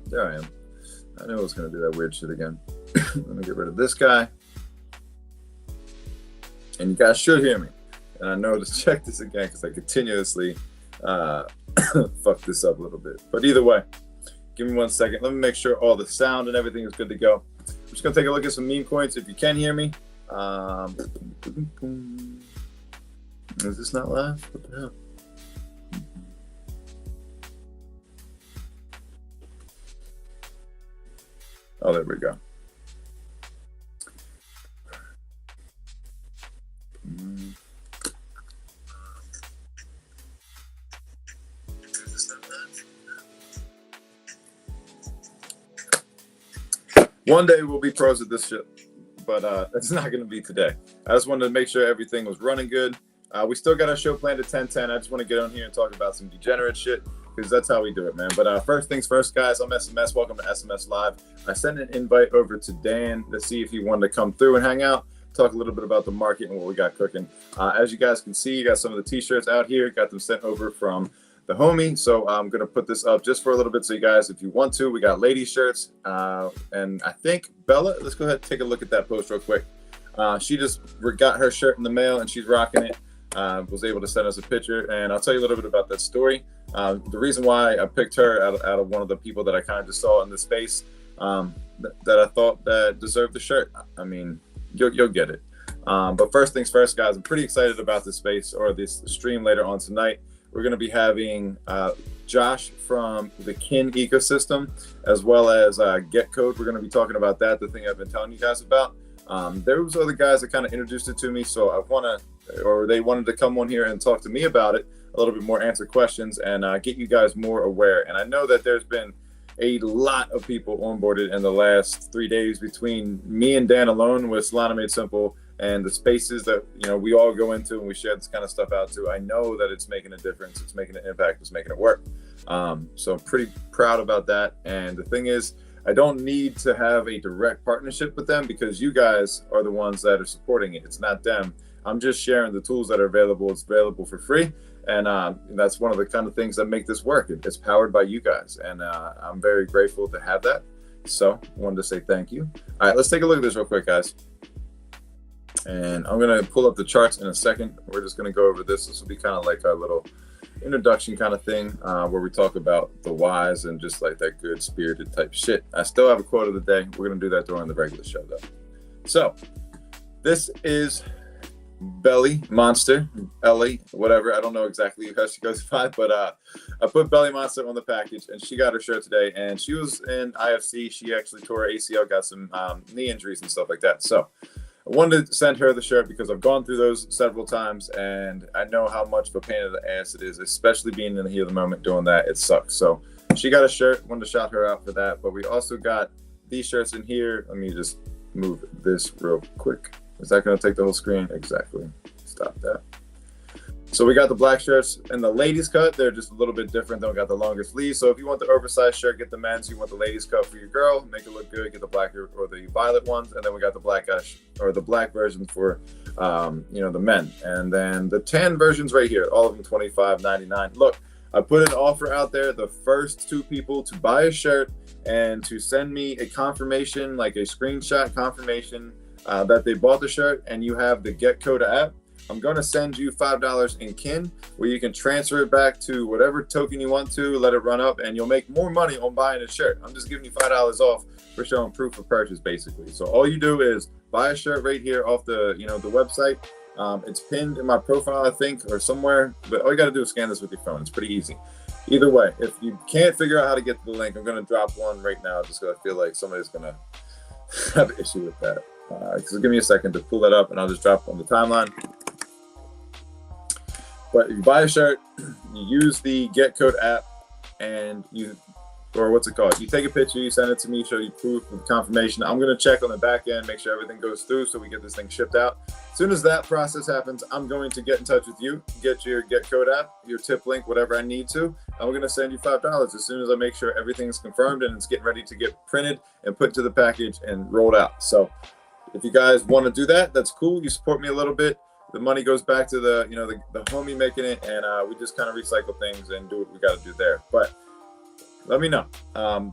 There I am. I knew I was going to do that weird shit again. Let me get rid of this guy. And you guys should hear me. And I know to check this again because I continuously fuck this up a little bit. But either way, give me 1 second. Let me make sure all the sound and everything is good to go. I'm just going to take a look at some meme coins if you can hear me. Is this not live? What the hell? Oh, there we go. One day we'll be pros at this shit, but it's not going to be today. I just wanted to make sure everything was running good. We still got our show planned at 10:10. I just want to get on here and talk about some degenerate shit because that's how we do it, man. But first things first, guys, I'm SMS. Welcome to SMS Live. I sent an invite over to Dan to see if he wanted to come through and hang out, talk a little bit about the market and what we got cooking. As you guys can see, you got some of the t-shirts out here. Got them sent over from the homie. So I'm going to put this up just for a little bit. So you guys, if you want to, we got ladies shirts. And I think Bella, let's go ahead and take a look at that post real quick. She just got her shirt in the mail and she's rocking it. Was able to send us a picture, and I'll tell you a little bit about that story. The reason why I picked her out of one of the people that I kind of just saw in the space that I thought that deserved the shirt. I mean, you'll get it. But first things first, guys, I'm pretty excited about this space or this stream later on tonight. We're going to be having Josh from the Kin ecosystem, as well as GetCode. We're going to be talking about that, the thing I've been telling you guys about. There was other guys that kind of introduced it to me, so they wanted to come on here and talk to me about it a little bit more, answer questions, and get you guys more aware. And I know that there's been a lot of people onboarded in the last 3 days between me and Dan alone with Solana Made Simple and the spaces that we all go into and we share this kind of stuff out to. I know that it's making a difference, it's making an impact, it's making it work. So I'm pretty proud about that. And the thing is, I don't need to have a direct partnership with them because you guys are the ones that are supporting it. It's not them. I'm just sharing the tools that are available. It's available for free. And that's one of the kind of things that make this work. It's powered by you guys. And I'm very grateful to have that. So I wanted to say thank you. All right, let's take a look at this real quick, guys. And I'm going to pull up the charts in a second. We're just going to go over this. This will be kind of like our little introduction kind of thing where we talk about the whys and just like that good spirited type shit. I still have a quote of the day. We're going to do that during the regular show though. So this is Belly Monster, Ellie, whatever. I don't know exactly how she goes by, but I put Belly Monster on the package and she got her shirt today and she was in IFC. She actually tore her ACL, got some knee injuries and stuff like that. So I wanted to send her the shirt because I've gone through those several times and I know how much of a pain in the ass it is, especially being in the heat of the moment doing that. It sucks. So she got a shirt, wanted to shout her out for that. But we also got these shirts in here. Let me just move this real quick. Is that going to take the whole screen? Exactly. Stop that. So we got the black shirts and the ladies cut. They're just a little bit different. They don't got the longer sleeves. So if you want the oversized shirt, get the men's. You want the ladies cut for your girl, make it look good. Get the black or the violet ones, and then we got the black or the black version for the men. And then the tan versions right here, all of them $25.99. Look, I put an offer out there. The first 2 people to buy a shirt and to send me a confirmation, like a screenshot confirmation that they bought the shirt, and you have the GetCode app. I'm going to send you $5 in Kin where you can transfer it back to whatever token you want to, let it run up, and you'll make more money on buying a shirt. I'm just giving you $5 off for showing proof of purchase, basically. So all you do is buy a shirt right here off the, the website. It's pinned in my profile, I think, or somewhere, but all you got to do is scan this with your phone. It's pretty easy. Either way, if you can't figure out how to get to the link, I'm going to drop one right now just because I feel like somebody's going to have an issue with that. So give me a second to pull that up, and I'll just drop it on the timeline. But if you buy a shirt, you use the GetCode app, and you take a picture, you send it to me, show you proof of confirmation. I'm going to check on the back end, make sure everything goes through so we get this thing shipped out. As soon as that process happens, I'm going to get in touch with you, get your GetCode app, your tip link, whatever I need to, and we're going to send you $5 as soon as I make sure everything's confirmed and it's getting ready to get printed and put into the package and rolled out. So if you guys want to do that, that's cool. You support me a little bit. The money goes back to the homie making it, and we just kind of recycle things and do what we got to do there. But let me know.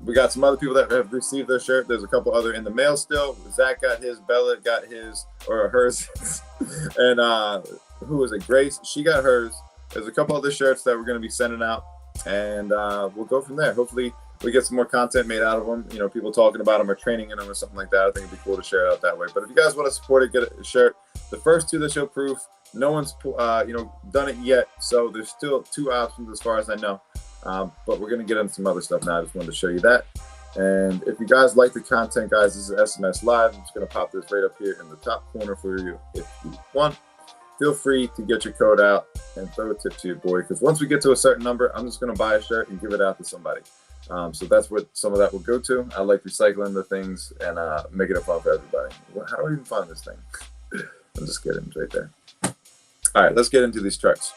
We got some other people that have received their shirt. There's a couple other in the mail still. Zach got his, Bella got his or hers, and who was it? Grace, she got hers. There's a couple other shirts that we're going to be sending out, and we'll go from there. Hopefully we get some more content made out of them. You know, people talking about them or training in them or something like that. I think it'd be cool to share it out that way. But if you guys want to support it, get a shirt. The first two that show proof, no one's done it yet, so there's still 2 options as far as I know. But we're going to get into some other stuff now. I just wanted to show you that. And if you guys like the content, guys, this is SMS Live. I'm just going to pop this right up here in the top corner for you if you want. Feel free to get your code out and throw a tip to your boy, because once we get to a certain number, I'm just going to buy a shirt and give it out to somebody. So that's what some of that will go to. I like recycling the things and making it fun for everybody. How do I even find this thing? I'm just kidding. It's right there. All right, let's get into these charts.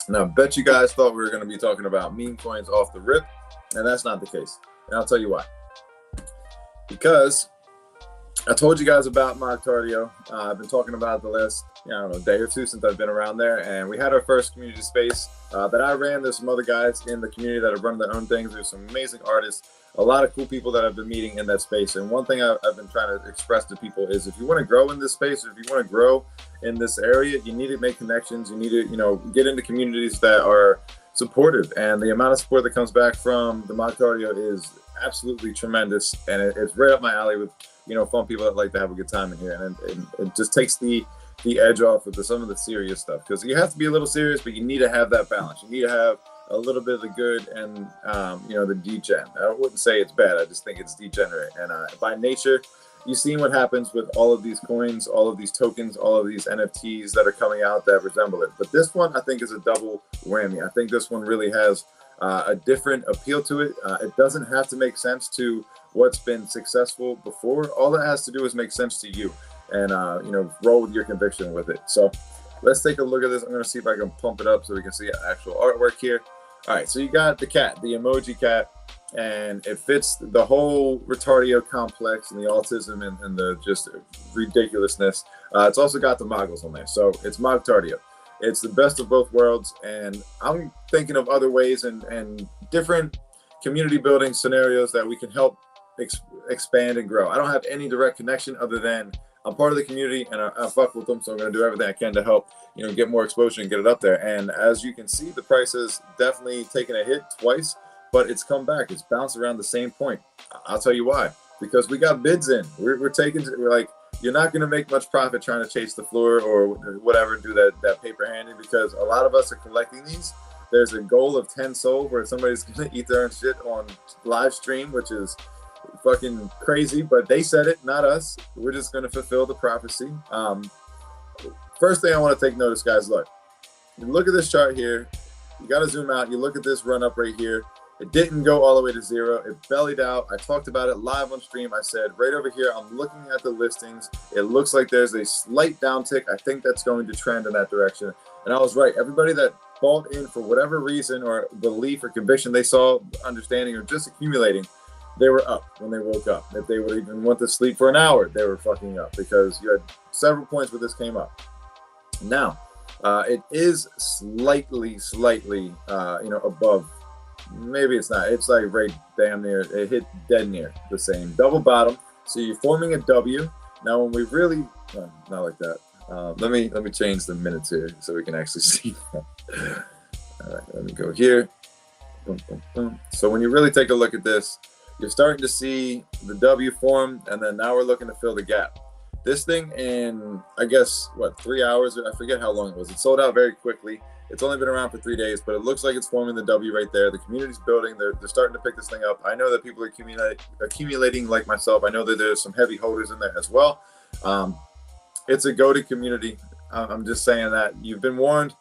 Now, I bet you guys thought we were going to be talking about meme coins off the rip, and that's not the case. And I'll tell you why. Because I told you guys about Mogtardio. I've been talking about it the last, day or two since I've been around there. And we had our first community space that I ran. There's some other guys in the community that have run their own things. There's some amazing artists, a lot of cool people that I've been meeting in that space. And one thing I've been trying to express to people is if you want to grow in this space, or if you want to grow in this area, you need to make connections. You need to, get into communities that are supportive. And the amount of support that comes back from the Mogtardio is absolutely tremendous. And it's right up my alley with, fun people that like to have a good time in here. And it just takes the edge off of some of the serious stuff, because you have to be a little serious, but you need to have that balance. You need to have a little bit of the good and the degen. I wouldn't say it's bad. I just think it's degenerate. And by nature, you've seen what happens with all of these coins, all of these tokens, all of these NFTs that are coming out that resemble it. But this one, I think, is a double whammy. I think this one really has a different appeal to it. It doesn't have to make sense to what's been successful before. All it has to do is make sense to you, and roll with your conviction with it. So let's take a look at this. I'm going to see if I can pump it up so we can see actual artwork here. All right, so you got the cat, the emoji cat, and it fits the whole Retardio complex and the autism and the just ridiculousness. It's also got the moggles on there, so it's Mogtardio. It's the best of both worlds, and I'm thinking of other ways and different community building scenarios that we can help expand and grow. I don't have any direct connection other than I'm part of the community and I fuck with them, so I'm going to do everything I can to help, get more exposure and get it up there. And as you can see, the price has definitely taken a hit twice, but it's come back. It's bounced around the same point. I'll tell you why. Because we got bids in. We're like, you're not going to make much profit trying to chase the floor or whatever, do that paper handing, because a lot of us are collecting these. There's a goal of 10 sold where somebody's going to eat their own shit on live stream, which is fucking crazy, but they said it, not us. We're just going to fulfill the prophecy. First thing I want to take notice, guys, look at this chart here. You got to zoom out. You look at this run up right here. It didn't go all the way to zero. It bellied out. I talked about it live on stream. I said right over here, I'm looking at the listings. It looks like there's a slight downtick. I think that's going to trend in that direction. And I was right. Everybody that bought in for whatever reason or belief or conviction they saw, understanding, or just accumulating, they were up when they woke up. If they would even went to sleep for an hour, they were fucking up, because you had several points where this came up. Now, it is slightly, above. Maybe it's not. It's like right damn near. It hit dead near the same double bottom. So you're forming a W. Now, when we really, not like that. Let me change the minutes here so we can actually see that. All right, let me go here. Boom, boom, boom. So when you really take a look at this, you're starting to see the W form, and then now we're looking to fill the gap. This thing in, I guess, 3 hours? I forget how long it was. It sold out very quickly. It's only been around for 3 days, but it looks like it's forming the W right there. The community's building. They're starting to pick this thing up. I know that people are accumulating like myself. I know that there's some heavy holders in there as well. It's a go-to community. I'm just saying that. You've been warned.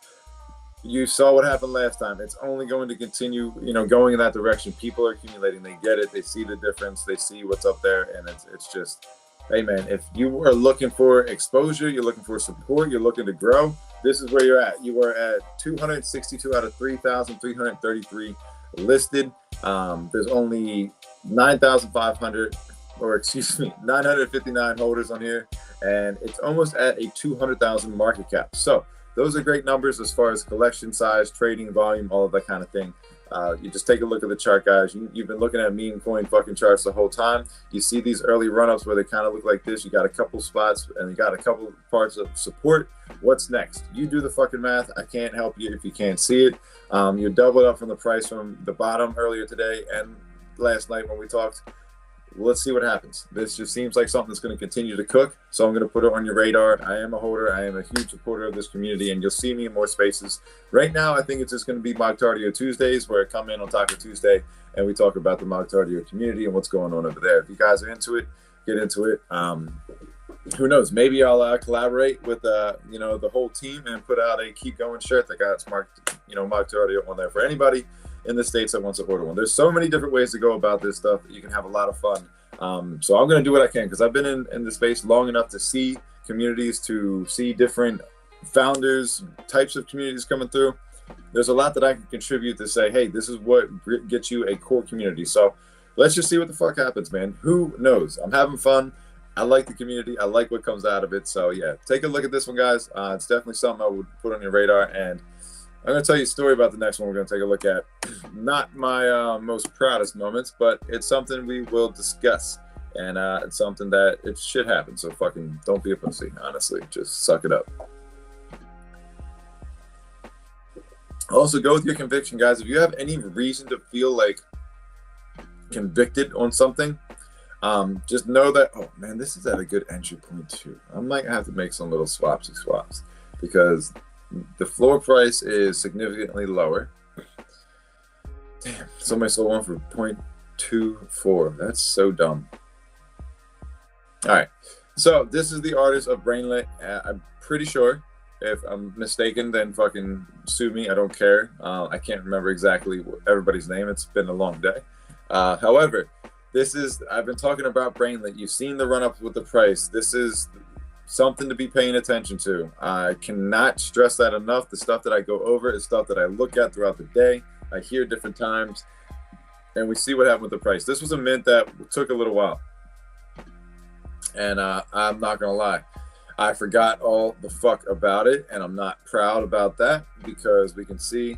You saw what happened last time. It's only going to continue, going in that direction. People are accumulating. They get it. They see the difference. They see what's up there, and it's just, hey man, if you are looking for exposure, you're looking for support, you're looking to grow, this is where you're at. You are at 262 out of 3,333 listed. There's only 9,500, or excuse me, 959 holders on here, and it's almost at a 200,000 market cap. So those are great numbers as far as collection size, trading volume, all of that kind of thing. You just take a look at the chart, guys. You've been looking at meme coin fucking charts the whole time. You see these early run-ups where they kind of look like this. You got a couple spots and you got a couple parts of support. What's next? You do the fucking math. I can't help you if you can't see it. You doubled up from the price from the bottom earlier today and last night when we talked. Let's see what happens. This just seems like something that's going to continue to cook. So I'm going to put it on your radar. I am a holder. I am a huge supporter of this community, and you'll see me in more spaces. Right now, I think it's just going to be Mock Tardio Tuesdays, where I come in on Taco Tuesday and we talk about the Mock Tardio community and what's going on over there. If you guys are into it, get into it. Who knows? Maybe I'll collaborate with the whole team and put out a Keep Going shirt that got marked, Mock Tardio on there for anybody in the States that wants to order one. There's so many different ways to go about this stuff that you can have a lot of fun. So I'm going to do what I can because I've been in the space long enough to see communities, to see different founders, types of communities coming through. There's a lot that I can contribute to say, hey, this is what gets you a core community. So let's just see what the fuck happens, man. Who knows? I'm having fun. I like the community. I like what comes out of it. So yeah, take a look at this one, guys. It's definitely something I would put on your radar. And I'm going to tell you a story about the next one we're going to take a look at. Not my most proudest moments, but it's something we will discuss. And it's something that it should happen. So fucking don't be a pussy, honestly. Just suck it up. Also, go with your conviction, guys. If you have any reason to feel like convicted on something, just know that, oh man, this is at a good entry point too. I might have to make some little swaps because the floor price is significantly lower. Damn, somebody sold one for 0.24. That's so dumb. All right, so this is the artist of Brainlet. I'm pretty sure. If I'm mistaken, then fucking sue me. I don't care. I can't remember exactly everybody's name. It's been a long day. However, I've been talking about Brainlet. You've seen the run up with the price. This is something to be paying attention to. I cannot stress that enough. The stuff that I go over is stuff that I look at throughout the day. I hear different times, and we see what happened with the price. This was a mint that took a little while, and I'm not gonna lie, I forgot all the fuck about it, and I'm not proud about that because we can see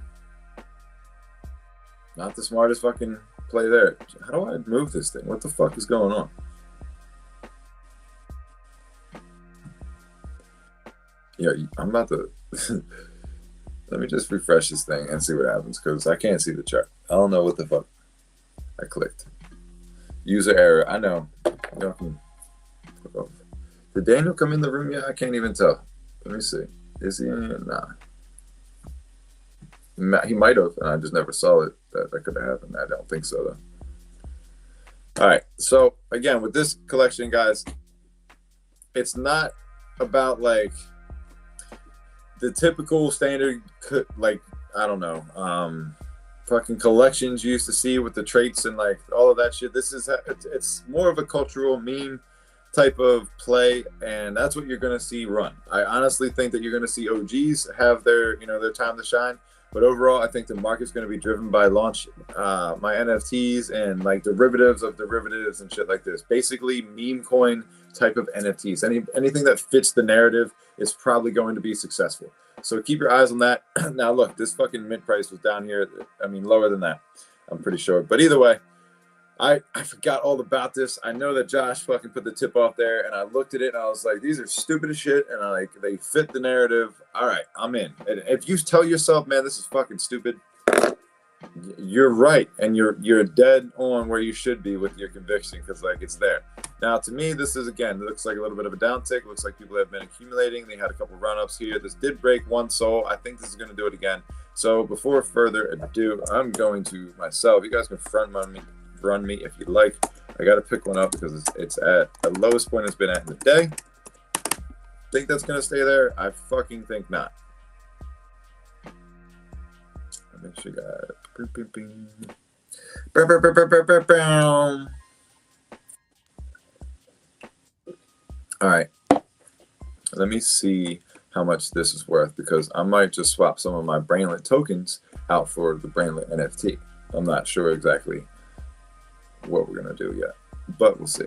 not the smartest fucking play there. How do I move this thing? What the fuck is going on? Yeah, I'm about to let me just refresh this thing and see what happens because I can't see the chart. I don't know what the fuck I clicked. User error. I know. Did Daniel come in the room yet? I can't even tell. Let me see. Is he in? Nah. He might have, and I just never saw it. That could have happened. I don't think so, though. All right. So, again, with this collection, guys, it's not about, like, the typical standard, like, I don't know, fucking collections you used to see with the traits and, like, all of that shit. It's more of a cultural meme type of play, and that's what you're going to see run. I honestly think that you're going to see OGs have their time to shine, but overall I think the market's going to be driven by my NFTs and like derivatives of derivatives and shit like this. Basically meme coin type of NFTs. Anything that fits the narrative is probably going to be successful. So keep your eyes on that. Now look, this fucking mint price was down here, I mean lower than that, I'm pretty sure, but either way, I forgot all about this. I know that Josh fucking put the tip off there, and I looked at it and I was like, these are stupid as shit, and they fit the narrative. All right, I'm in. And if you tell yourself, man, this is fucking stupid, you're right, and you're dead on where you should be with your conviction because like it's there. Now to me, this is again, it looks like a little bit of a downtick. It looks like people have been accumulating. They had a couple run-ups here. This did break one soul. I think this is going to do it again. So before further ado, I'm going to myself. You guys can run me if you like. I gotta pick one up because it's at the lowest point it's been at in the day. Think that's gonna stay there? I fucking think not. Make sure you got. All right. Let me see how much this is worth because I might just swap some of my Brainlet tokens out for the Brainlet NFT. I'm not sure exactly what we're gonna do yet, but we'll see.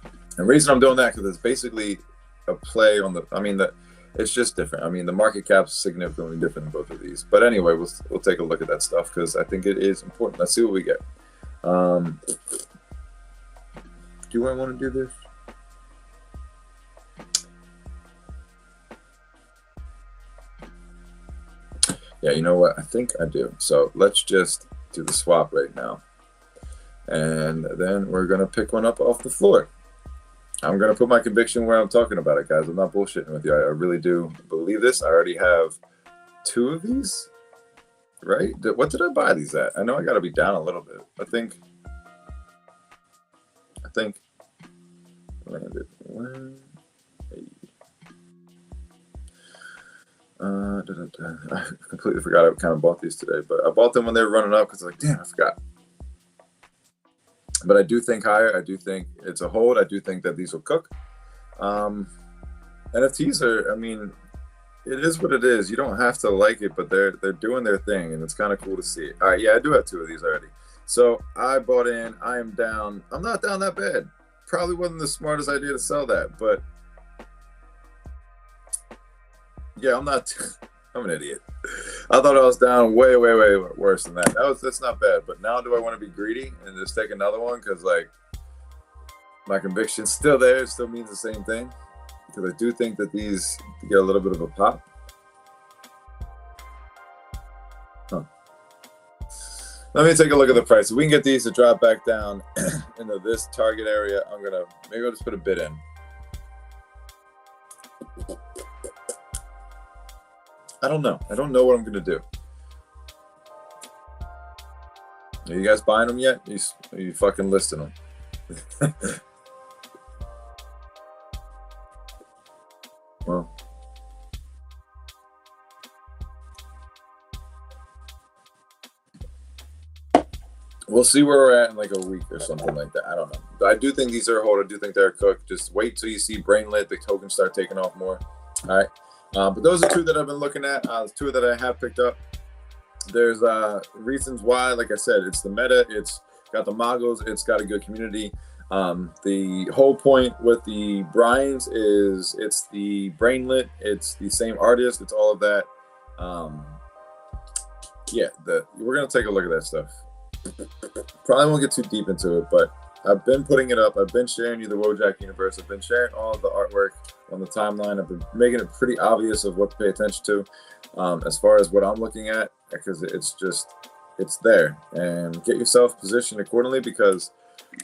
And the reason I'm doing that because it's basically a play on the. I mean, it's just different. I mean, the market cap's significantly different in both of these. But anyway, we'll take a look at that stuff because I think it is important. Let's see what we get. Do I want to do this? Yeah, you know what? I think I do. So let's just do the swap right now. And then we're going to pick one up off the floor. I'm going to put my conviction where I'm talking about it, guys. I'm not bullshitting with you. I really do believe this. I already have 2 of these, right? What did I buy these at? I know I got to be down a little bit. I think landed. I completely forgot I kind of bought these today, but I bought them when they were running up because I'm like, damn, I forgot. But I do think higher. I do think it's a hold. I do think that these will cook. NFTs are, I mean, it is what it is. You don't have to like it, but they're doing their thing, and it's kind of cool to see. All right, yeah, I do have 2 of these already. So I bought in. I am down. I'm not down that bad. Probably wasn't the smartest idea to sell that, but yeah, I'm not. I'm an idiot. I thought I was down way worse than that. That's not bad. But now, do I want to be greedy and just take another one? Because like my conviction's still there. It still means the same thing. Because I do think that these get a little bit of a pop. Huh. Let me take a look at the price. If we can get these to drop back down into this target area, maybe I'll just put a bid in. I don't know. I don't know what I'm going to do. Are you guys buying them yet? Are you fucking listing them? Well, we'll see where we're at in like a week or something like that. I don't know. But I do think these are a hold. I do think they're cooked. Just wait till you see Brainlit, the tokens start taking off more. All right. But those are 2 that I've been looking at. 2 that I have picked up. There's reasons why. Like I said, it's the meta. It's got the moguls. It's got a good community. The whole point with the Brians is it's the Brainlit. It's the same artist. It's all of that. Yeah, we're going to take a look at that stuff. Probably won't get too deep into it, but I've been putting it up. I've been sharing you the Wojak universe. I've been sharing all of the artwork on the timeline. I've been making it pretty obvious of what to pay attention to as far as what I'm looking at, because it's there. And get yourself positioned accordingly, because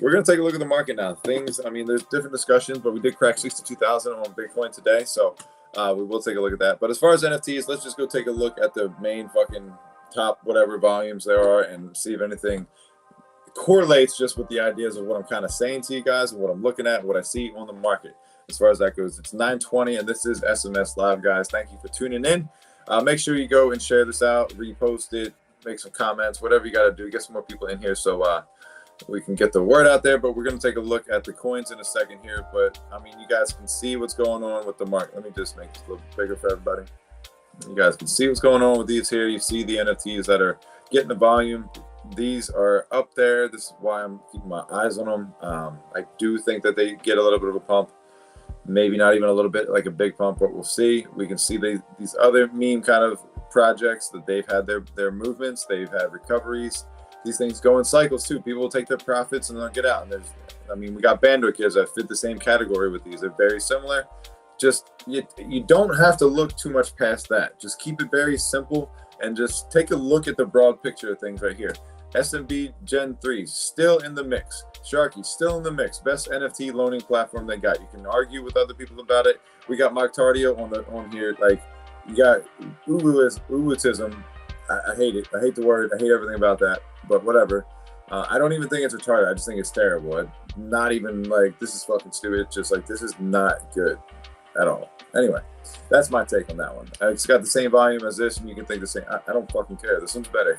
we're going to take a look at the market now. Things, I mean, there's different discussions, but we did crack 62,000 on Bitcoin today, so we will take a look at that. But as far as NFTs, let's just go take a look at the main fucking top whatever volumes there are and see if anything correlates just with the ideas of what I'm kind of saying to you guys and what I'm looking at and what I see on the market. As far as that goes, it's 9:20 and this is SMS Live, guys. Thank you for tuning in. Make sure you go and share this out, repost it, make some comments, whatever you got to do, get some more people in here so we can get the word out there. But we're going to take a look at the coins in a second here. But I mean, you guys can see what's going on with the market. Let me just make this a little bigger for everybody. You guys can see what's going on with these here. You see the NFTs that are getting the volume. These are up there. This is why I'm keeping my eyes on them. I do think that they get a little bit of a pump. Maybe not even a little bit like a big pump, but we'll see. We can see these other meme kind of projects that they've had their movements. They've had recoveries. These things go in cycles too. People will take their profits and they'll get out. And we got Bandwick here that fit the same category with these. They're very similar. Just you don't have to look too much past that. Just keep it very simple and just take a look at the broad picture of things right here. SMB Gen 3 still in the mix. Sharky still in the mix. Best NFT loaning platform they got. You can argue with other people about it. We got Mark Tardio on here. Like, you got Uwutism. I hate it. I hate the word. I hate everything about that. But whatever. I don't even think it's retarded. I just think it's terrible. Not even like this is fucking stupid. It's just like this is not good at all. Anyway, that's my take on that one. It's got the same volume as this, and you can think the same. I don't fucking care. This one's better.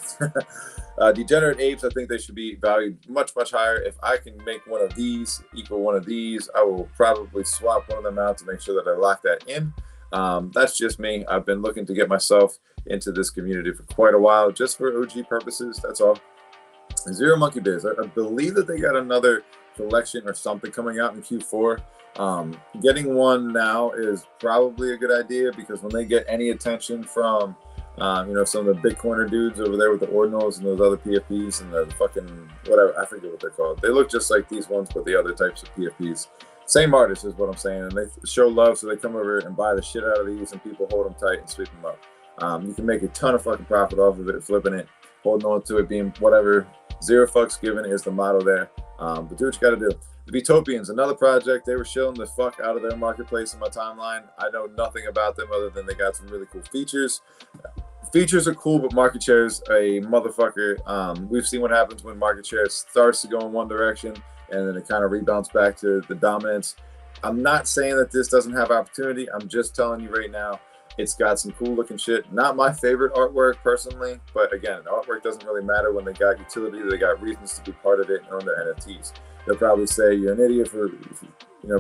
Degenerate Apes, I think they should be valued much higher. If I can make one of these equal one of these, I will probably swap one of them out to make sure that I lock that in. That's just me. I've been looking to get myself into this community for quite a while, just for OG purposes. That's all. Zero Monkey Biz. I believe that they got another collection or something coming out in Q4. Getting one now is probably a good idea because when they get any attention from, some of the Bitcoiner dudes over there with the ordinals and those other PFPs and the fucking whatever, I forget what they're called. They look just like these ones, but the other types of PFPs. Same artist is what I'm saying, and they show love, so they come over and buy the shit out of these, and people hold them tight and sweep them up. You can make a ton of fucking profit off of it, flipping it, holding on to it, being whatever. Zero fucks given is the motto there. But do what you got to do. The Beatopians, another project. They were shilling the fuck out of their marketplace in my timeline. I know nothing about them other than they got some really cool features. Features are cool, but market share is a motherfucker. We've seen what happens when market share starts to go in one direction and then it kind of rebounds back to the dominance. I'm not saying that this doesn't have opportunity. I'm just telling you right now, it's got some cool looking shit. Not my favorite artwork personally, but again, artwork doesn't really matter when they got utility. They got reasons to be part of it and own their NFTs. They'll probably say you're an idiot for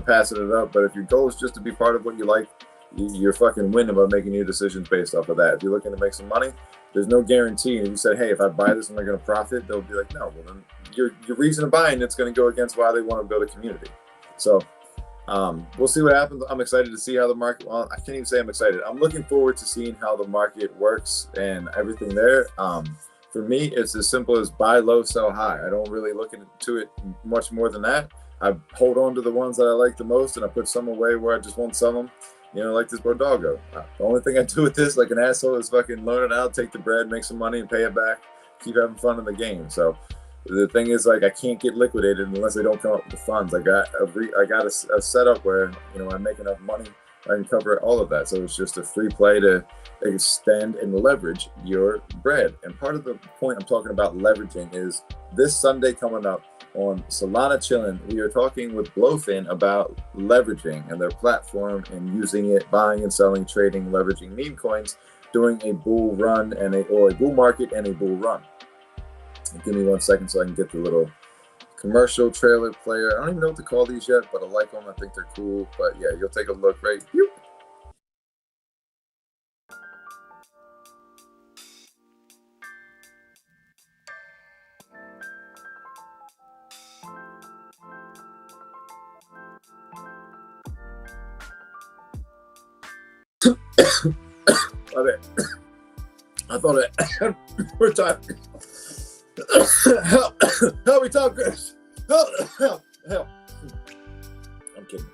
passing it up, but if your goal is just to be part of what you like, you're fucking winning by making your decisions based off of that. If you're looking to make some money, there's no guarantee. And you say, hey, if I buy this, am I going to profit? They'll be like, no. Well, then your reason of buying it's going to go against why they want to build a community. So we'll see what happens. I'm excited to see how the market. Well, I can't even say I'm excited. I'm looking forward to seeing how the market works and everything there. For me, it's as simple as buy low, sell high. I don't really look into it much more than that. I hold on to the ones that I like the most, and I put some away where I just won't sell them. Like this Bodoggo. The only thing I do with this, like an asshole, is fucking loan it out, take the bread, make some money, and pay it back. Keep having fun in the game. So the thing is, like, I can't get liquidated unless they don't come up with the funds. I got a setup where I make enough money, I can cover all of that. So it's just a free play to extend and leverage your bread. And part of the point I'm talking about leveraging is this Sunday coming up on Solana Chillin', we are talking with Blowfin about leveraging and their platform and using it, buying and selling, trading, leveraging meme coins, doing a bull run and a bull market and a bull run. Give me 1 second so I can get the little commercial trailer player. I don't even know what to call these yet, but I like them. I think they're cool. But yeah, you'll take a look right here. I thought we're talking. Help me talk, Chris. Help. I'm kidding.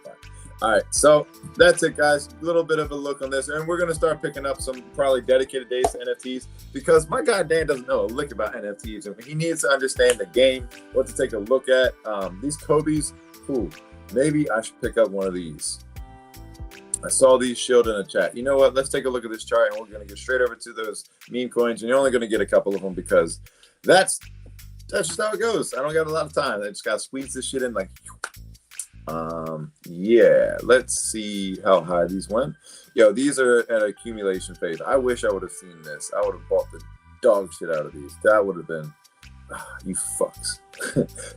All right, so that's it, guys. A little bit of a look on this, and we're gonna start picking up some probably dedicated days to NFTs because my guy Dan doesn't know a lick about NFTs, and he needs to understand the game, what to take a look at. These Kobe's, maybe I should pick up one of these. I saw these shielded in the chat. You know what? Let's take a look at this chart, and we're going to get straight over to those meme coins. And you're only going to get a couple of them because that's just how it goes. I don't got a lot of time. I just got to squeeze this shit in like, yeah. Let's see how high these went. Yo, these are at accumulation phase. I wish I would have seen this. I would have bought the dog shit out of these. That would have been, you fucks.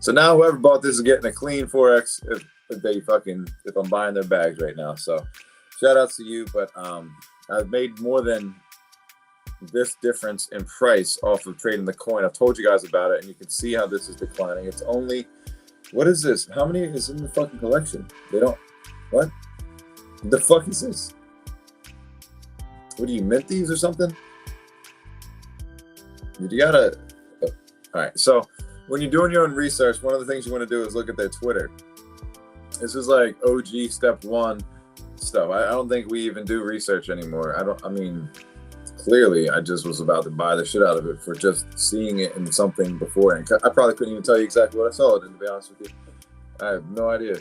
So now whoever bought this is getting a clean 4X if I'm buying their bags right now. So shout out to you, but I've made more than this difference in price off of trading the coin. I've told you guys about it, and you can see how this is declining. It's only, what is this? How many is in the fucking collection? What? The fuck is this? What do you mint these or something? You gotta, all right. So when you're doing your own research, one of the things you want to do is look at their Twitter. This is like OG step one stuff. I don't think we even do research anymore. Clearly I just was about to buy the shit out of it for just seeing it in something before. And I probably couldn't even tell you exactly what I saw it in, to be honest with you. I have no idea.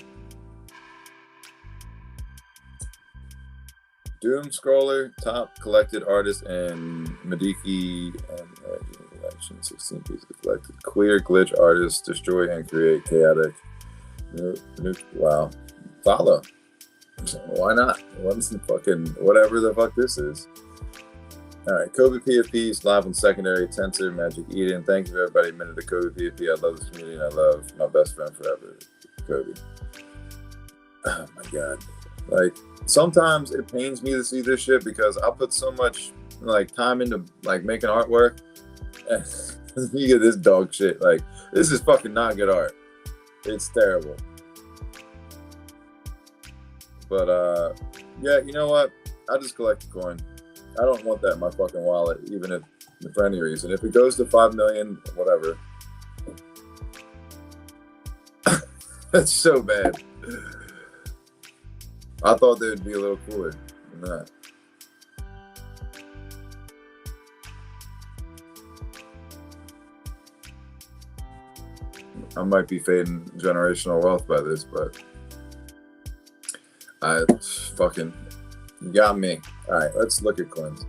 Doom Scroller, top collected artist, and Mediki and collection, 16 pieces collected. Clear glitch artist, destroy and create chaotic. Wow. Follow. Why not? What's the fucking whatever the fuck this is? All right, Kobe PFPs live on secondary. Tensor, Magic Eden. Thank you for everybody. Minute to Kobe PFP. I love this community and I love my best friend forever, Kobe. Oh my god. Like sometimes it pains me to see this shit because I put so much like time into like making artwork. You get this dog shit. Like, this is fucking not good art. It's terrible. But yeah, you know what? I just collect the coin. I don't want that in my fucking wallet, even if for any reason. If it goes to 5 million, whatever. That's so bad. I thought they would be a little cooler than that. I might be fading generational wealth by this, but I fucking, you got me. All right, let's look at coins.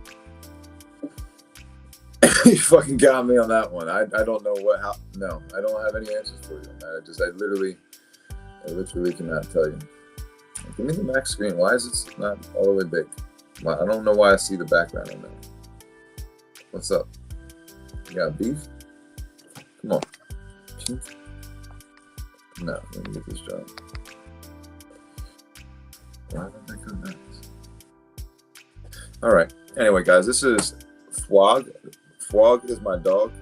You fucking got me on that one. I don't know no, I don't have any answers for you on that. I literally cannot tell you. Give me the max screen. Why is it not all the way big? I don't know why I see the background on there. What's up? You got beef? Come on. Pink? No, let me get this job. Why don't they come next? All right. Anyway, guys, this is Fwog. Fwog is my dog.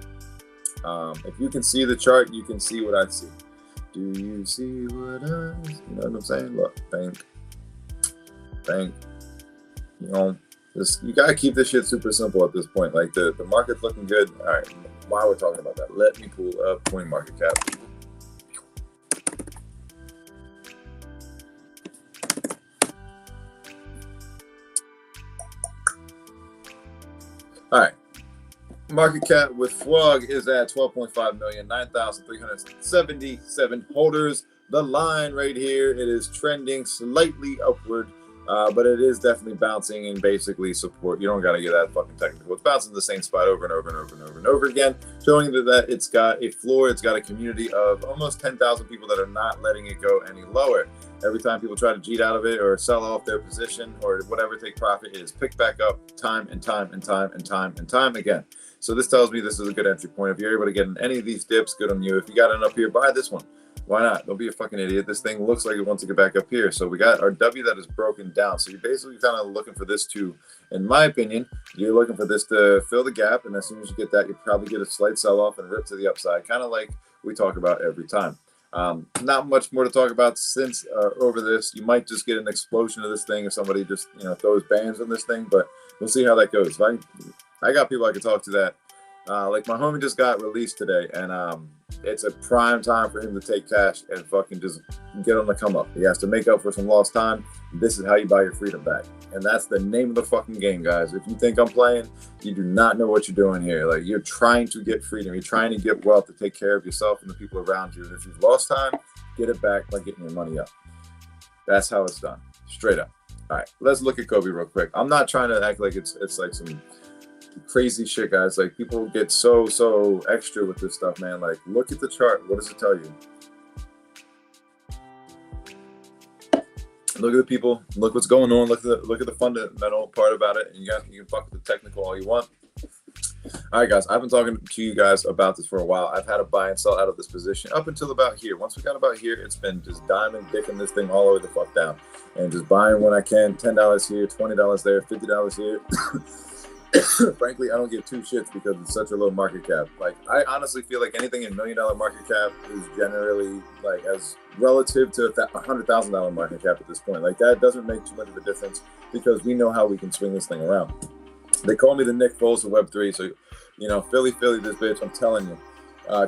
If you can see the chart, you can see what I see. Do you see what I see? You know what I'm saying? Look, think. You know, you gotta keep this shit super simple at this point. Like the market's looking good. All right, while we're talking about that, let me pull up CoinMarketCap. All right. Market cap with Fwog is at 12.5 million, 9,377 holders. The line right here, it is trending slightly upward, but it is definitely bouncing in basically support. You don't got to get that fucking technical. It's bouncing the same spot over and over and over and over and over again, showing that it's got a floor. It's got a community of almost 10,000 people that are not letting it go any lower. Every time people try to cheat out of it or sell off their position or whatever, take profit, it is picked back up time and time and time and time and time again. So this tells me this is a good entry point. If you're able to get in any of these dips, good on you. If you got it up here, buy this one. Why not? Don't be a fucking idiot. This thing looks like it wants to get back up here. So we got our W that is broken down. So you're basically kind of looking for this to, in my opinion, you're looking for this to fill the gap. And as soon as you get that, you probably get a slight sell-off and rip to the upside, kind of like we talk about every time. Not much more to talk about since over this. You might just get an explosion of this thing if somebody just throws bans on this thing, but we'll see how that goes. I got people I can talk to that. Like my homie just got released today, and it's a prime time for him to take cash and fucking just get on the come up. He has to make up for some lost time. This is how you buy your freedom back. And that's the name of the fucking game, guys. If you think I'm playing, you do not know what you're doing here. Like, you're trying to get freedom. You're trying to get wealth to take care of yourself and the people around you. And if you've lost time, get it back by getting your money up. That's how it's done. Straight up. All right, let's look at Kobe real quick. I'm not trying to act like it's like some crazy shit, guys. Like, people get so extra with this stuff, man. Like, look at the chart. What does it tell you? Look at the people. Look what's going on. Look at the fundamental part about it. And you can fuck with the technical all you want. All right, guys. I've been talking to you guys about this for a while. I've had to buy and sell out of this position up until about here. Once we got about here, it's been just diamond dicking this thing all the way the fuck down, and just buying when I can. $10 here, $20 there, $50 here. Frankly, I don't give two shits because it's such a low market cap. Like, I honestly feel like anything in $1 million market cap is generally like as relative to $100,000 market cap at this point. Like, that doesn't make too much of a difference because we know how we can swing this thing around. They call me the Nick Foles of Web3. So, Philly, this bitch. I'm telling you,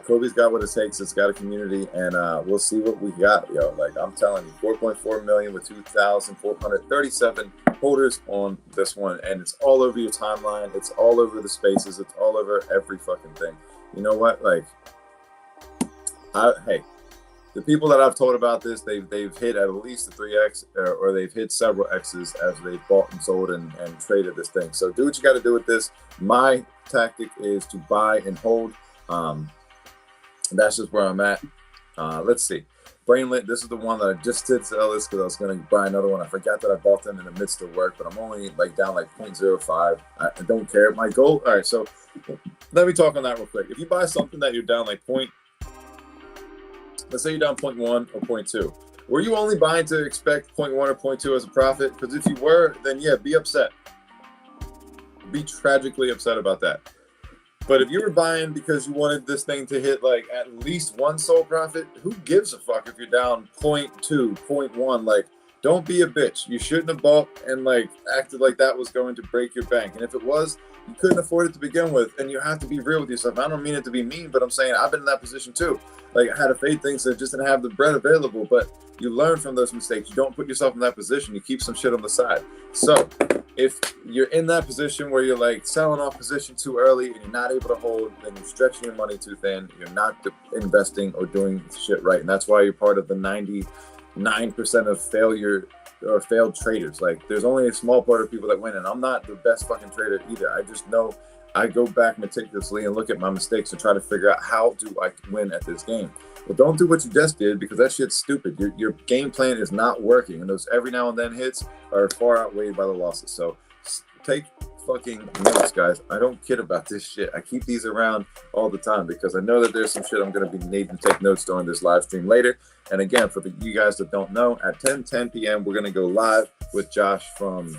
Kobe's got what it takes. It's got a community, and we'll see what we got, yo. Like, I'm telling you, 4.4 million with 2,437 holders on this one, and it's all over your timeline. It's all over the spaces. It's all over every fucking thing. You know what? Like, hey, the people that I've told about this, they've hit at least a 3x, or they've hit several X's as they've bought and sold and traded this thing. So do what you got to do with this. My tactic is to buy and hold. That's just where I'm at. Let's see. Brainlit, this is the one that I just did sell this because I was going to buy another one. I forgot that I bought them in the midst of work, but I'm only down 0.05. I don't care. My goal. All right, so let me talk on that real quick. If you buy something that you're down let's say you're down 0.1 or 0.2. Were you only buying to expect 0.1 or 0.2 as a profit? Because if you were, then yeah, be upset. Be tragically upset about that. But if you were buying because you wanted this thing to hit like at least one soul profit, who gives a fuck if you're down 0.2, 0.1? Like, don't be a bitch. You shouldn't have bought and like acted like that was going to break your bank. And if it was, you couldn't afford it to begin with. And you have to be real with yourself. I don't mean it to be mean, but I'm saying I've been in that position too. Like, I had a fade thing, so just didn't have the bread available. But you learn from those mistakes. You don't put yourself in that position. You keep some shit on the side. So if you're in that position where you're like selling off position too early and you're not able to hold, then you're stretching your money too thin. You're not investing or doing shit right. And that's why you're part of the 99% of failure or failed traders. Like, there's only a small part of people that win. And I'm not the best fucking trader either. I just know I go back meticulously and look at my mistakes and try to figure out how do I win at this game. Well, don't do what you just did, because that shit's stupid. Your game plan is not working, and those every now and then hits are far outweighed by the losses. So take fucking notes, guys. I don't kid about this shit. I keep these around all the time because I know that there's some shit I'm going to be needing to take notes during this live stream later. And again, for you guys that don't know, at 10 p.m. we're going to go live with Josh from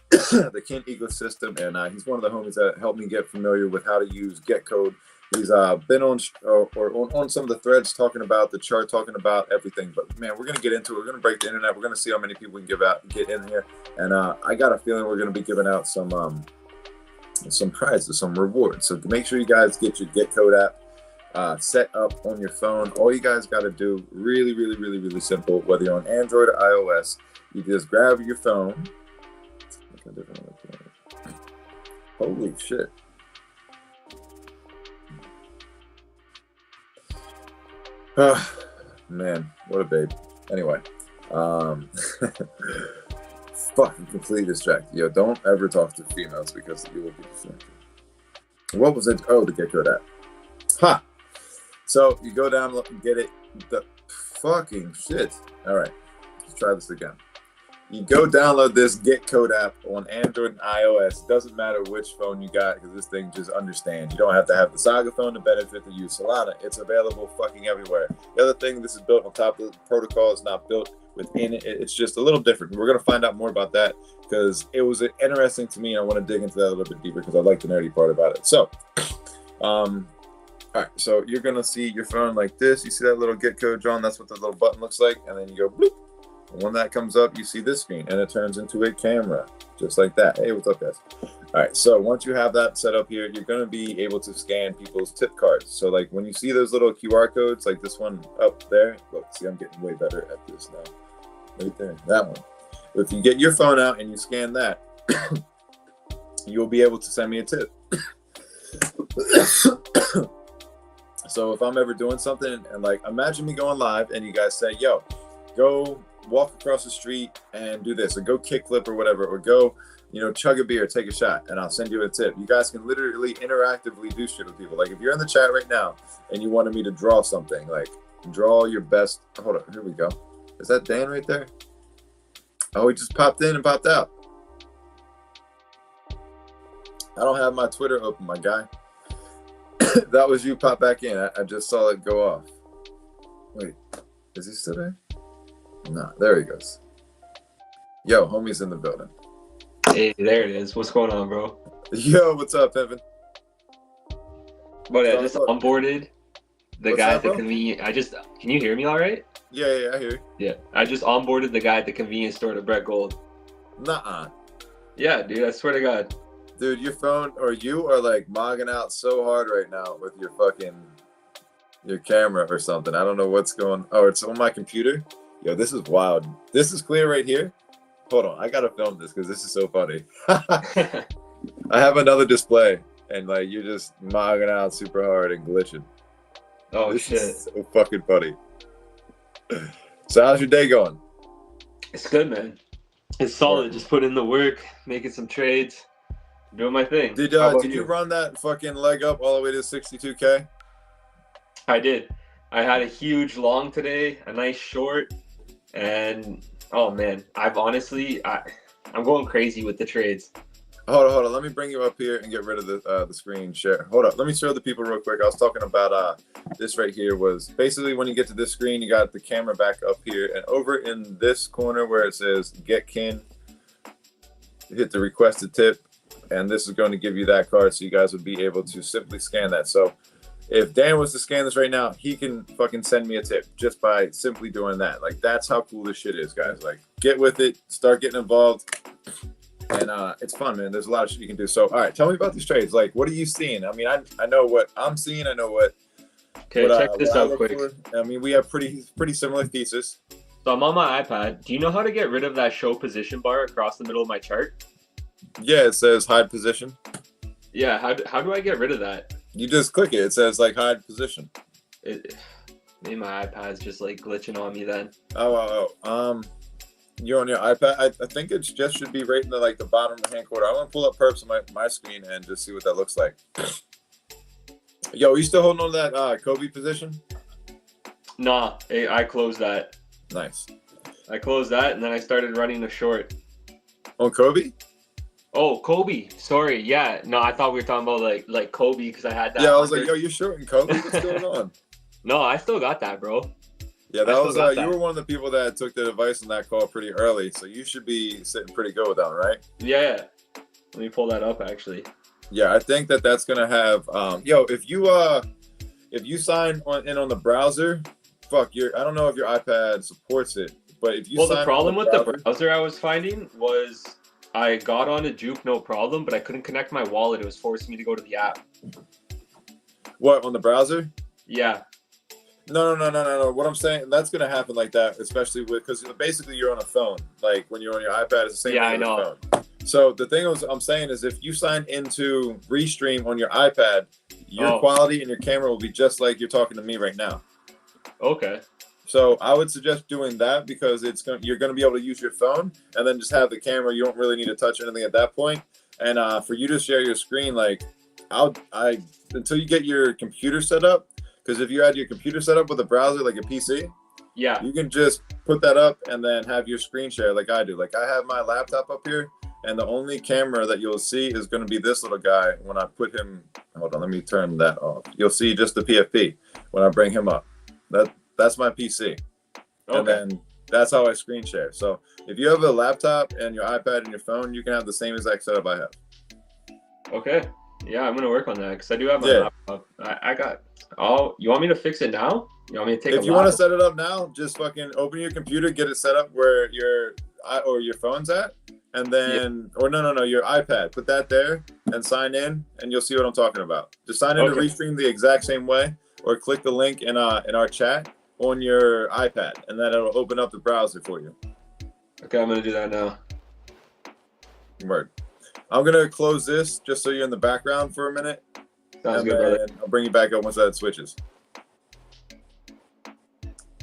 the Kin ecosystem, and he's one of the homies that helped me get familiar with how to use GetCode. He's been on on some of the threads talking about the chart, talking about everything. But man, we're gonna get into it. We're gonna break the internet. We're gonna see how many people we can get in here. And I got a feeling we're gonna be giving out some prizes, some rewards. So make sure you guys get your GetCode app set up on your phone. All you guys got to do, really, really, really, really simple. Whether you're on Android or iOS, you just grab your phone. Holy shit. Man, what a babe. Anyway, fucking completely distracted. Yo, don't ever talk to females because you will be distracted. What was it? Oh, the GetCode app. Ha! So you go down, get it. The fucking shit. All right, let's try this again. You go download this GetCode app on Android and iOS. It doesn't matter which phone you got, because this thing just understands. You don't have to have the Saga phone to benefit to use Solana. It's available fucking everywhere. The other thing, this is built on top of the protocol. It's not built within it. It's just a little different. We're going to find out more about that because it was interesting to me, and I want to dig into that a little bit deeper because I like the nerdy part about it. So, all right. So you're going to see your phone like this. You see that little GetCode, John? That's what the little button looks like. And then you go bloop. When that comes up, you see this screen, and it turns into a camera, just like that. Hey, what's up, guys? All right, so once you have that set up here, you're going to be able to scan people's tip cards. So, like, when you see those little QR codes, like this one up there, look, see, I'm getting way better at this now. Right there, that one. If you get your phone out and you scan that, you'll be able to send me a tip. So if I'm ever doing something, and, like, imagine me going live, and you guys say, yo, go walk across the street and do this, or go kickflip or whatever, or go, chug a beer, take a shot, and I'll send you a tip. You guys can literally interactively do shit with people. Like, if you're in the chat right now and you wanted me to draw something, like draw your best. Hold up, here we go. Is that Dan right there? Oh, he just popped in and popped out. I don't have my Twitter open, my guy. That was you pop back in. I just saw it go off. Wait, is he still there? Nah, there he goes. Yo, homie's in the building. Hey, there it is. What's going on, bro? Yo, what's up, Evan? Buddy, I just onboarded the guy at the bro? convenience. Can you hear me all right? Yeah, I hear you. Yeah, I just onboarded the guy at the convenience store to Brett Gold. Nuh-uh. Yeah, dude, I swear to God. Dude, your phone, or you are like mogging out so hard right now with your camera or something. I don't know what's going. Oh, it's on my computer. Yo, this is wild. This is clear right here. Hold on, I gotta film this because this is so funny. I have another display, and like you're just mogging out super hard and glitching. Oh, this shit. Is so fucking funny. So how's your day going? It's good, man. It's solid. Just put in the work, making some trades, doing my thing. Did you run that fucking leg up all the way to 62K? I did. I had a huge long today, a nice short, and oh man, I'm going crazy with the trades. Hold on. Let me bring you up here and get rid of the screen share. Hold up. Let me show the people real quick. I was talking about this right here was basically when you get to this screen, you got the camera back up here, and over in this corner where it says Get Kin, you hit the requested tip. and this is going to give you that card, so you guys would be able to simply scan that. So if Dan was to scan this right now, he can fucking send me a tip just by simply doing that. Like, that's how cool this shit is, guys. Like, get with it, start getting involved, and it's fun, man. There's a lot of shit you can do. So, all right, tell me about these trades. Like, what are you seeing? I mean, I know what I'm seeing. I know what. Okay, check this out quick. I mean, we have pretty similar thesis. So I'm on my iPad. Do you know how to get rid of that show position bar across the middle of my chart? Yeah, it says hide position. Yeah, how do I get rid of that? You just click it. It says like hide position. Maybe my iPad's just like glitching on me then. You're on your iPad. I think it just should be right in the bottom right hand corner. I want to pull up perps on my screen and just see what that looks like. Yo, are you still holding on to that Kobe position? Nah, I closed that. Nice. I closed that and then I started running a short. On Kobe? Oh, Kobe. Sorry. Yeah. No, I thought we were talking about like Kobe because I had that. Yeah, I was like, yo, you're shorting Kobe. What's going on? No, I still got that, bro. Yeah, that was you were one of the people that took the advice on that call pretty early, so you should be sitting pretty good with that, right? Yeah. Let me pull that up actually. Yeah, I think that's gonna have if you sign in on the browser, I don't know if your iPad supports it, but if you the problem with the browser I was finding was I got onto Juke no problem, but I couldn't connect my wallet. It was forcing me to go to the app. What, on the browser? Yeah. No. What I'm saying, that's gonna happen like that, especially because basically you're on a phone. Like when you're on your iPad, it's the same. Yeah, thing I know. Phone. So the thing I'm saying is, if you sign into Restream on your iPad, your quality and your camera will be just like you're talking to me right now. Okay. So I would suggest doing that because you're going to be able to use your phone and then just have the camera. You don't really need to touch anything at that point. And for you to share your screen, like until you get your computer set up, because if you had your computer set up with a browser like a PC, yeah, you can just put that up and then have your screen share like I do. Like I have my laptop up here, and the only camera that you'll see is going to be this little guy when I put him. Hold on, let me turn that off. You'll see just the PFP when I bring him up. That's my PC. Okay. And then that's how I screen share. So if you have a laptop and your iPad and your phone, you can have the same exact setup I have. Okay. Yeah, I'm going to work on that because I do have my laptop. I got... Oh, you want me to fix it now? You want me to take If you want to set it up now, just fucking open your computer, get it set up where your phone's at, and then your iPad. Put that there and sign in, and you'll see what I'm talking about. Just sign in to Restream the exact same way, or click the link in our chat on your iPad, and then it'll open up the browser for you. Okay, I'm gonna do that now. Word. I'm gonna close this just so you're in the background for a minute. Sounds good, brother. I'll bring you back up once that switches.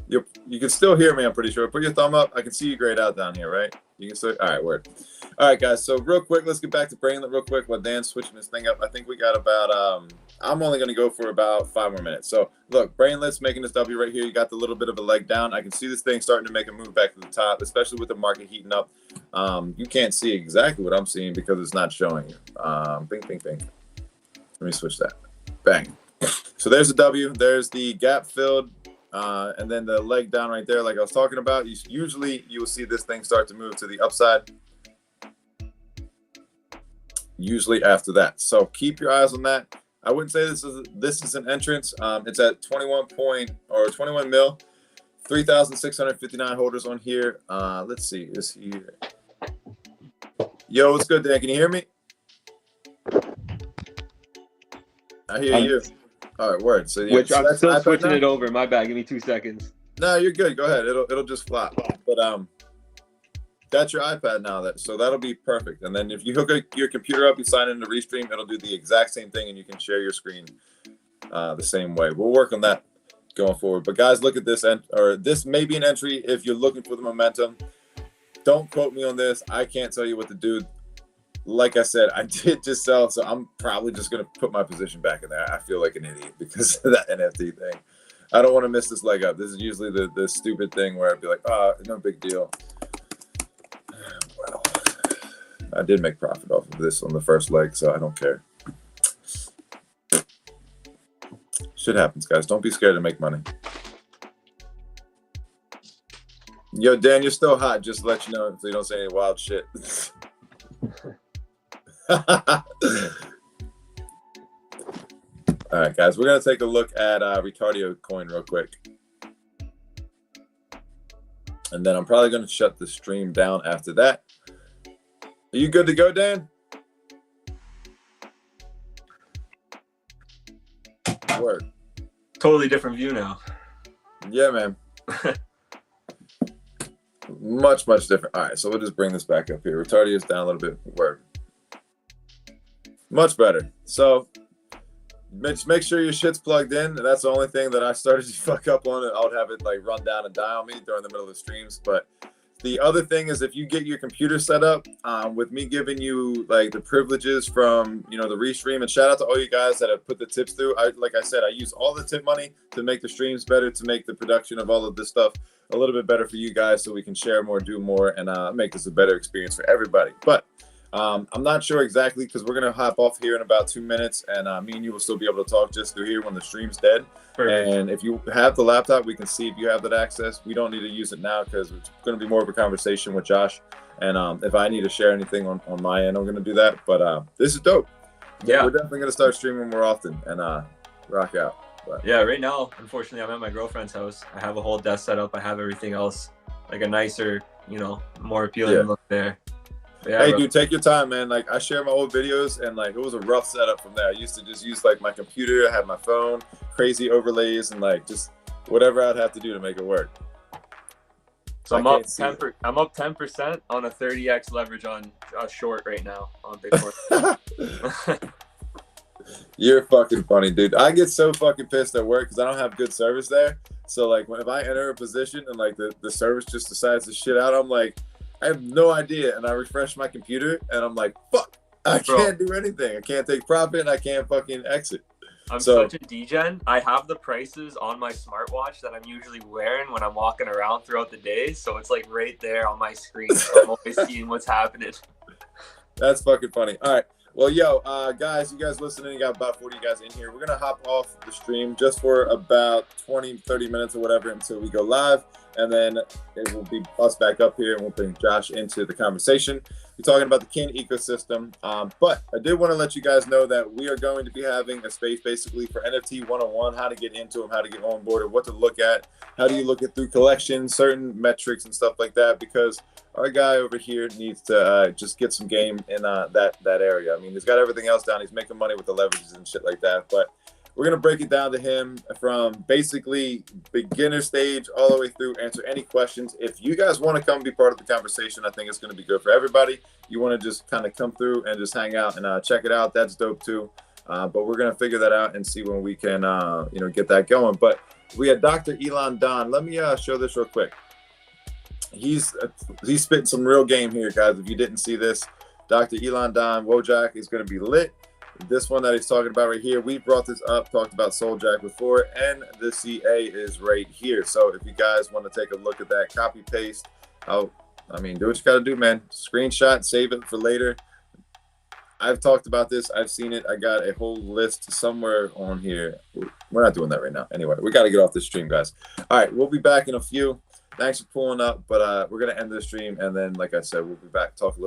You can still hear me, I'm pretty sure. Put your thumb up. I can see you grayed out down here, right? You can still. All right, word. All right, guys. So real quick, let's get back to Brainlet real quick while Dan's switching this thing up. I think we got about. I'm only going to go for about 5 more minutes. So look, Brainlet's making this W right here. You got the little bit of a leg down. I can see this thing starting to make a move back to the top, especially with the market heating up. You can't see exactly what I'm seeing because it's not showing you. Bing. Let me switch that. Bang. So there's the W. There's the gap filled. And then the leg down right there, like I was talking about. Usually you will see this thing start to move to the upside. Usually after that. So keep your eyes on that. I wouldn't say this is an entrance. It's at 21 mil. 3,659 holders on here. Let's see. Is here. Yo, what's good, Dan? Can you hear me? I hear you. All right, word. So which I'm still switching it over. My bad. Give me 2 seconds. No, you're good. Go ahead. It'll just flop. But that's your iPad now. So that'll be perfect. And then if you hook your computer up, you sign into Restream, it'll do the exact same thing, and you can share your screen the same way. We'll work on that going forward. But guys, look at this, this may be an entry if you're looking for the momentum. Don't quote me on this. I can't tell you what to do. Like I said, I did just sell, so I'm probably just going to put my position back in there. I feel like an idiot because of that NFT thing. I don't want to miss this leg up. This is usually the stupid thing where I'd be like, no big deal. Well, I did make profit off of this on the first leg, so I don't care. Shit happens, guys. Don't be scared to make money. Yo, Dan, you're still hot. Just to let you know so you don't say any wild shit. All right, guys, we're gonna take a look at Retardio coin real quick, and then I'm probably gonna shut the stream down after that. Are you good to go, Dan? Word. Totally different view now. Yeah, man. Much different. All right, so we'll just bring this back up here. Retardio is down a little bit. Word. Much better. So make sure your shit's plugged in. That's the only thing that I started to fuck up on. I would have it like run down and die on me during the middle of the streams. But the other thing is, if you get your computer set up, with me giving you like the privileges from the restream, and shout out to all you guys that have put the tips through. Like I said, I use all the tip money to make the streams better, to make the production of all of this stuff a little bit better for you guys, so we can share more, do more, and make this a better experience for everybody. But I'm not sure exactly, because we're gonna hop off here in about 2 minutes, and me and you will still be able to talk just through here when the stream's dead. Perfect. And if you have the laptop, we can see if you have that access. We don't need to use it now because it's going to be more of a conversation with Josh. And if I need to share anything on my end, I'm going to do that. But this is dope. Yeah, we're definitely going to start streaming more often and rock out. But yeah, right now, unfortunately, I'm at my girlfriend's house. I have a whole desk set up. I have everything else, like a nicer, more appealing look there. Yeah, hey, dude, take your time, man. Like, I share my old videos, and like it was a rough setup from there. I used to just use like my computer, I had my phone, crazy overlays, and like just whatever I'd have to do to make it work. So I'm up 10% on a 30x leverage on a short right now on Bitcoin. You're fucking funny, dude. I get so fucking pissed at work because I don't have good service there. So like if I enter a position and like the service just decides to shit out, I'm like, I have no idea. And I refresh my computer and I'm like, fuck, I can't do anything. I can't take profit and I can't fucking exit. I'm such a degen. I have the prices on my smartwatch that I'm usually wearing when I'm walking around throughout the day. So it's like right there on my screen. So I'm always seeing what's happening. That's fucking funny. All right. Well, guys, you guys listening, you got about 40 guys in here. We're going to hop off the stream just for about 20, 30 minutes or whatever until we go live. And then it will be us back up here and we'll bring Josh into the conversation. We're talking about the Kin ecosystem. But I did want to let you guys know that we are going to be having a space basically for NFT 101, how to get into them, how to get on board, what to look at, how do you look at through collections, certain metrics and stuff like that, because our guy over here needs to just get some game in that area. I mean, he's got everything else down. He's making money with the leverages and shit like that. But we're going to break it down to him from basically beginner stage all the way through, answer any questions. If you guys want to come be part of the conversation, I think it's going to be good for everybody. You want to just kind of come through and just hang out and check it out. That's dope too. But we're going to figure that out and see when we can, get that going. But we had Dr. Elon Don. Let me show this real quick. He's spitting some real game here, guys. If you didn't see this, Dr. Elon Don Wojak is going to be lit. This one that he's talking about right here, we brought this up, talked about Souljack before, and the CA is right here. So if you guys want to take a look at that, copy paste, do what you got to do, man. Screenshot, save it for later. I've talked about this. I've seen it. I got a whole list somewhere on here. We're not doing that right now. Anyway, we got to get off the stream, guys. All right, we'll be back in a few. Thanks for pulling up, but we're going to end the stream, and then, like I said, we'll be back, talk a little